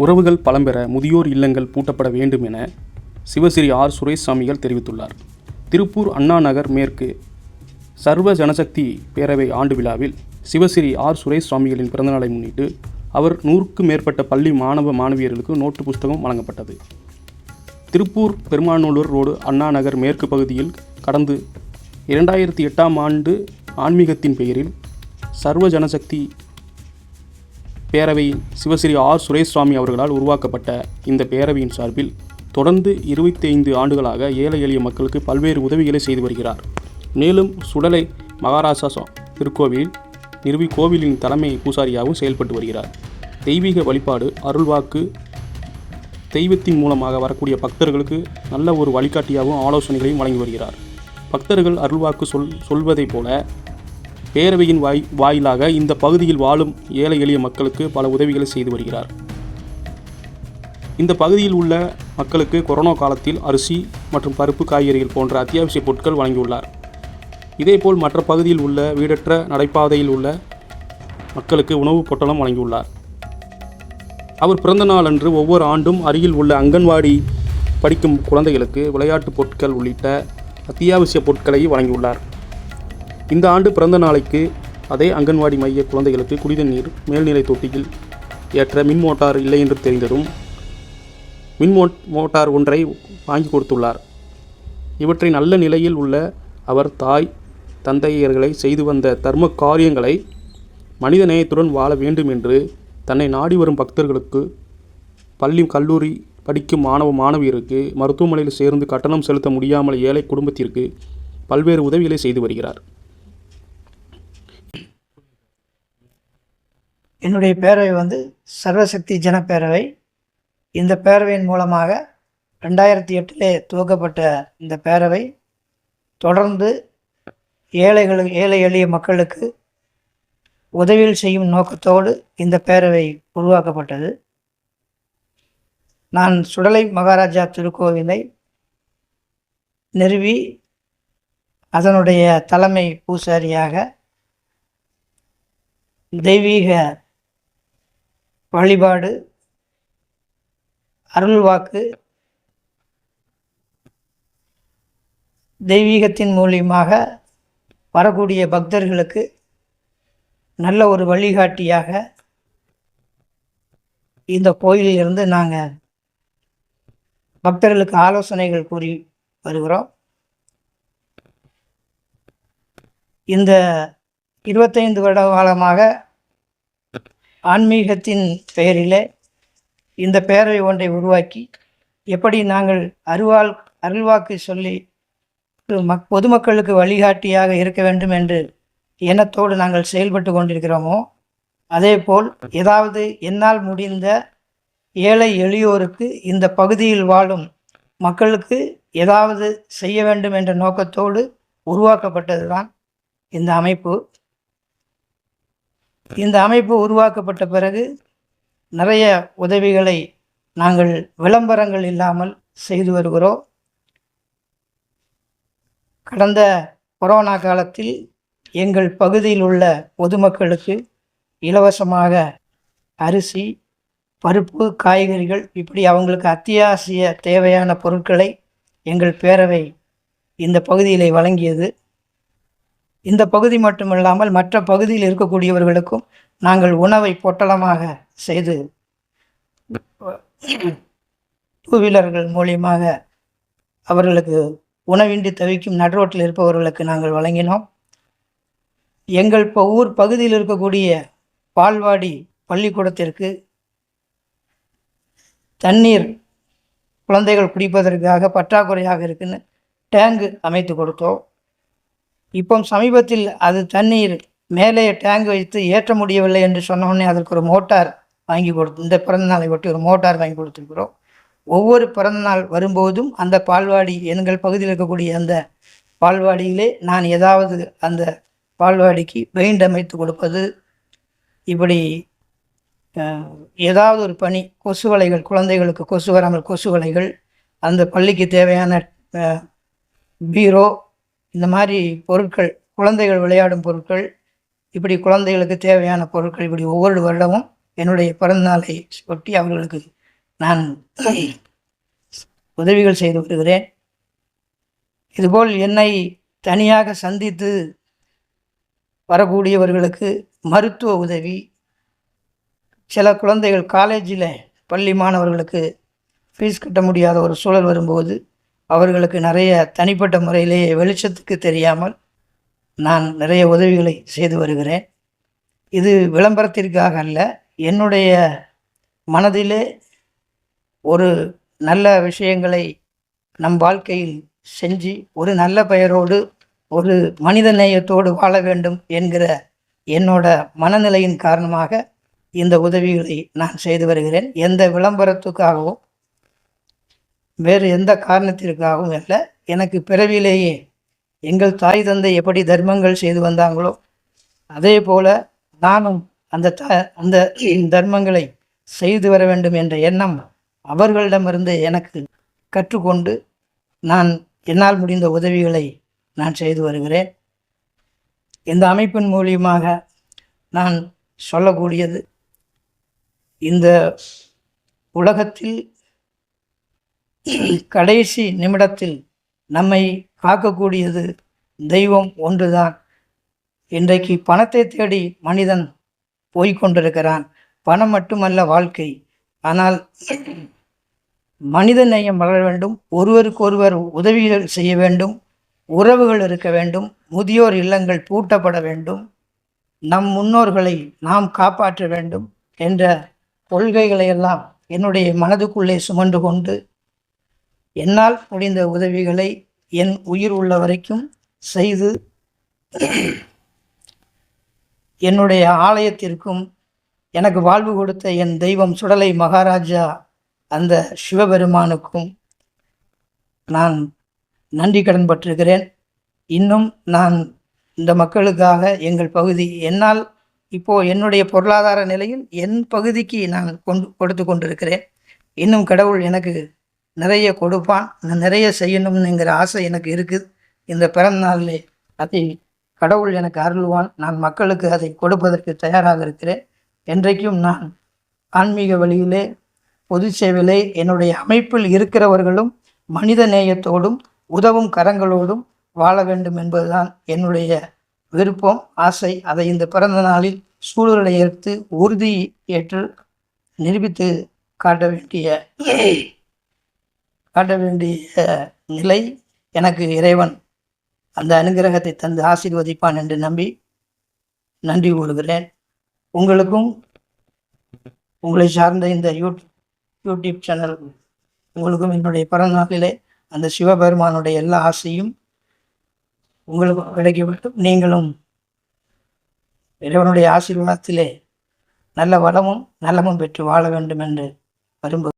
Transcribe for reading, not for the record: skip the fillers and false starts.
உறவுகள் பலம்பெற முதியோர் இல்லங்கள் பூட்டப்பட வேண்டும் என சிவஸ்ரீ ஆர். சுரேஷ் சாமிகள் தெரிவித்துள்ளார். திருப்பூர் அண்ணா நகர் மேற்கு சர்வ ஜனசக்தி பேரவை ஆண்டு விழாவில் சிவஸ்ரீ ஆர். சுரேஷ் சாமிகளின் பிறந்தநாளை முன்னிட்டு அவர் 100க்கும் மேற்பட்ட பள்ளி மாணவ மாணவியர்களுக்கு நோட்டு புஸ்தகம் வழங்கப்பட்டது. திருப்பூர் பெருமாநல்லூர் ரோடு அண்ணா நகர் மேற்கு பகுதியில் கடந்து 2008ஆம் ஆண்டு ஆன்மீகத்தின் பெயரில் சர்வ ஜனசக்தி பேரவையின் சிவஸ்ரீ ஆர். சுரேஷ் சுவாமி அவர்களால் உருவாக்கப்பட்ட இந்த பேரவையின் சார்பில் தொடர்ந்து 25 ஆண்டுகளாக ஏழை எளிய மக்களுக்கு பல்வேறு உதவிகளை செய்து வருகிறார். மேலும் சுடலை மகாராஜா திருக்கோவிலில் நிறுவி கோவிலின் தலைமை பூசாரியாகவும் செயல்பட்டு வருகிறார். தெய்வீக வழிபாடு, அருள்வாக்கு, தெய்வத்தின் மூலமாக வரக்கூடிய பக்தர்களுக்கு நல்ல ஒரு வழிகாட்டியாகவும் ஆலோசனைகளையும் வழங்கி வருகிறார். பக்தர்கள் அருள்வாக்கு சொல்வதைப் போல பேரவையின் வாயிலாக இந்த பகுதியில் வாழும் ஏழை எளிய மக்களுக்கு பல உதவிகளை செய்து வருகிறார். இந்த பகுதியில் உள்ள மக்களுக்கு கொரோனா காலத்தில் அரிசி மற்றும் பருப்பு, காய்கறிகள் போன்ற அத்தியாவசிய பொருட்கள் வழங்கியுள்ளார். இதேபோல் மற்ற பகுதியில் உள்ள வீடற்ற நடைபாதையில் உள்ள மக்களுக்கு உணவுப் பொட்டலம் வழங்கியுள்ளார். அவர் பிறந்த நாள் அன்று ஒவ்வொரு ஆண்டும் அருகில் உள்ள அங்கன்வாடி படிக்கும் குழந்தைகளுக்கு விளையாட்டுப் பொருட்கள் உள்ளிட்ட அத்தியாவசிய பொருட்களை வழங்கியுள்ளார். இந்த ஆண்டு பிறந்த நாளைக்கு அதே அங்கன்வாடி மைய குழந்தைகளுக்கு குடிநீர் மேல்நிலை தொட்டியில் ஏற்ற மின் மோட்டார் இல்லை என்று தெரிந்ததும் மின் மோட்டார் ஒன்றை வாங்கி கொடுத்துள்ளார். இவற்றை நல்ல நிலையில் உள்ள அவர் தாய் தந்தையர்களை செய்து வந்த தர்ம காரியங்களை மனித நேயத்துடன் வாழ வேண்டும் என்று தன்னை நாடி வரும் பக்தர்களுக்கு, பள்ளி கல்லூரி படிக்கும் மாணவ மாணவியருக்கு, மருத்துவமனையில் சேர்ந்து கட்டணம் செலுத்த முடியாமல் ஏழை குடும்பத்திற்கு பல்வேறு உதவிகளை செய்து வருகிறார். என்னுடைய பேரவை சர்வசக்தி ஜனப்பேரவை. இந்த பேரவையின் மூலமாக 2008 துவக்கப்பட்ட இந்த பேரவை தொடர்ந்து ஏழை எளிய மக்களுக்கு உதவிகள் செய்யும் நோக்கத்தோடு இந்த பேரவை உருவாக்கப்பட்டது. நான் சுடலை மகாராஜா திருக்கோவிலை நிறுவி அதனுடைய தலைமை பூசாரியாக தெய்வீக வழிபாடு, அருள்வாக்கு, தெய்வீகத்தின் மூலியமாக வரக்கூடிய பக்தர்களுக்கு நல்ல ஒரு வழிகாட்டியாக இந்த கோயிலிலிருந்து நாங்கள் பக்தர்களுக்கு ஆலோசனைகள் கூறி வருகிறோம். இந்த 25 வருட காலமாக ஆன்மீகத்தின் பெயரிலே இந்த பேரவை ஒன்றை உருவாக்கி எப்படி நாங்கள் அருள்வாக்கு சொல்லி பொதுமக்களுக்கு வழிகாட்டியாக இருக்க வேண்டும் என்று எண்ணத்தோடு நாங்கள் செயல்பட்டு கொண்டிருக்கிறோமோ, அதேபோல் ஏதாவது என்னால் முடிந்த ஏழை எளியோருக்கு இந்த பகுதியில் வாழும் மக்களுக்கு ஏதாவது செய்ய வேண்டும் என்ற நோக்கத்தோடு உருவாக்கப்பட்டது தான் இந்த அமைப்பு. இந்த அமைப்பு உருவாக்கப்பட்ட பிறகு நிறைய உதவிகளை நாங்கள் விளம்பரங்கள் இல்லாமல் செய்து வருகிறோம். கடந்த கொரோனா காலத்தில் எங்கள் பகுதியில் உள்ள பொதுமக்களுக்கு இலவசமாக அரிசி, பருப்பு, காய்கறிகள் இப்படி அவங்களுக்கு அத்தியாவசிய தேவையான பொருட்களை எங்கள் பேரவை இந்த பகுதியில் வழங்கியது. இந்த பகுதி மட்டுமில்லாமல் மற்ற பகுதியில் இருக்கக்கூடியவர்களுக்கும் நாங்கள் உணவை பொட்டலமாக செய்து 2 வீலர்கள் மூலியமாக அவர்களுக்கு உணவின்றி தவிக்கும் நடுரோட்டில் இருப்பவர்களுக்கு நாங்கள் வழங்கினோம். எங்கள் ஊர் பகுதியில் இருக்கக்கூடிய பால்வாடி பள்ளிக்கூடத்திற்கு தண்ணீர் குழந்தைகள் குடிப்பதற்காக பற்றாக்குறையாக இருக்குன்னு டேங்கு அமைத்து கொடுத்தோம். இப்போ சமீபத்தில் அது தண்ணீர் மேலே டேங்கு வைத்து ஏற்ற முடியவில்லை என்று சொன்னோடனே அதற்கு ஒரு மோட்டார் வாங்கி இந்த பிறந்தநாளை ஒட்டி ஒரு மோட்டார் வாங்கி கொடுத்துருக்கிறோம். ஒவ்வொரு பிறந்தநாள் வரும்போதும் அந்த பால்வாடி, எங்கள் பகுதியில் இருக்கக்கூடிய அந்த பால்வாடியிலே நான் ஏதாவது அந்த பால்வாடிக்கு பெயிண்ட் அமைத்து கொடுப்பது, இப்படி ஏதாவது ஒரு பணி, கொசு வலைகள், குழந்தைகளுக்கு கொசு வராமல் கொசு வலைகள், அந்த பள்ளிக்கு தேவையான பீரோ, இந்த மாதிரி பொருட்கள், குழந்தைகள் விளையாடும் பொருட்கள், இப்படி குழந்தைகளுக்கு தேவையான பொருட்கள் இப்படி ஒவ்வொரு வருடமும் என்னுடைய பிறந்தநாளை ஒட்டி அவர்களுக்கு நான் உதவிகள் செய்து வருகிறேன். இதுபோல் என்னை தனியாக சந்தித்து வரக்கூடியவர்களுக்கு மருத்துவ உதவி, சில குழந்தைகள் காலேஜில் பள்ளி மாணவர்களுக்கு ஃபீஸ் கட்ட முடியாத ஒரு சூழல் வரும்போது அவர்களுக்கு நிறைய தனிப்பட்ட முறையிலே வெளிச்சத்துக்கு தெரியாமல் நான் நிறைய உதவிகளை செய்து வருகிறேன். இது விளம்பரத்திற்காக அல்ல, என்னுடைய மனதிலே ஒரு நல்ல விஷயங்களை நம் வாழ்க்கையில் செஞ்சு ஒரு நல்ல பெயரோடு ஒரு மனித நேயத்தோடு வாழ வேண்டும் என்கிற என்னோட மனநிலையின் காரணமாக இந்த உதவிகளை நான் செய்து வருகிறேன். எந்த விளம்பரத்துக்காகவும் வேறு எந்த காரணத்திற்காகவும் அல்ல. எனக்கு பிறவிலேயே எங்கள் தாய் தந்தை எப்படி தர்மங்கள் செய்து வந்தாங்களோ அதே போல நானும் அந்த தர்மங்களை செய்து வர வேண்டும் என்ற எண்ணம் அவர்களிடமிருந்து எனக்கு கற்றுக்கொண்டு நான் என்னால் முடிந்த உதவிகளை நான் செய்து வருகிறேன். இந்த அமைப்பின் மூலியமாக நான் சொல்லக்கூடியது, இந்த உலகத்தில் கடைசி நிமிடத்தில் நம்மை காக்கக்கூடியது தெய்வம் ஒன்றுதான். இன்றைக்கு பணத்தை தேடி மனிதன் போய்கொண்டிருக்கிறான். பணம் மட்டுமல்ல வாழ்க்கை. ஆனால் மனித நேயம் வளர வேண்டும், ஒருவருக்கொருவர் உதவிகள் செய்ய வேண்டும், உறவுகள் இருக்க வேண்டும், முதியோர் இல்லங்கள் பூட்டப்பட வேண்டும், நம் முன்னோர்களை நாம் காப்பாற்ற வேண்டும் என்ற கொள்கைகளை எல்லாம் என்னுடைய மனதுக்குள்ளே சுமந்து கொண்டு என்னால் முடிந்த உதவிகளை என் உயிர் உள்ள வரைக்கும் செய்து என்னுடைய ஆலயத்திற்கும் எனக்கு வாழ்வு கொடுத்த என் தெய்வம் சுடலை மகாராஜா அந்த சிவபெருமானுக்கும் நான் நன்றி கடன் பட்டிருக்கிறேன். இன்னும் நான் இந்த மக்களுக்காக எங்கள் பகுதி என்னால் இப்போது என்னுடைய பொருளாதார நிலையில் என் பகுதிக்கு நான் கொடுத்து கொண்டிருக்கிறேன். இன்னும் கடவுள் எனக்கு நிறைய கொடுப்பான், நிறைய செய்யணும்னுங்கிற ஆசை எனக்கு இருக்குது. இந்த பிறந்த நாளிலே அதை கடவுள் எனக்கு அருள்வான். நான் மக்களுக்கு அதை கொடுப்பதற்கு தயாராக இருக்கிறேன். என்றைக்கும் நான் ஆன்மீக வழியிலே பொது சேவையிலே என்னுடைய அமைப்பில் இருக்கிறவர்களும் மனித நேயத்தோடும் உதவும் கரங்களோடும் வாழ வேண்டும் என்பதுதான் என்னுடைய விருப்பம், ஆசை. அதை இந்த பிறந்த நாளில் சூழலை ஏற்று உறுதி ஏற்று நிரூபித்து காட்ட வேண்டிய நிலை எனக்கு இறைவன் அந்த அனுகிரகத்தை தந்து ஆசீர்வதிப்பான் என்று நம்பி நன்றி கூறுகிறேன். உங்களுக்கும் உங்களை சார்ந்த இந்த யூடியூப் சேனல் உங்களுக்கும் என்னுடைய பிறந்த நாளிலே அந்த சிவபெருமானுடைய எல்லா ஆசையும் உங்களுக்கும் கிடைக்க வேண்டும். நீங்களும் இறைவனுடைய ஆசீர்வாதத்திலே நல்ல வளமும் நலமும் பெற்று வாழ வேண்டும் என்று விரும்புகிறேன்.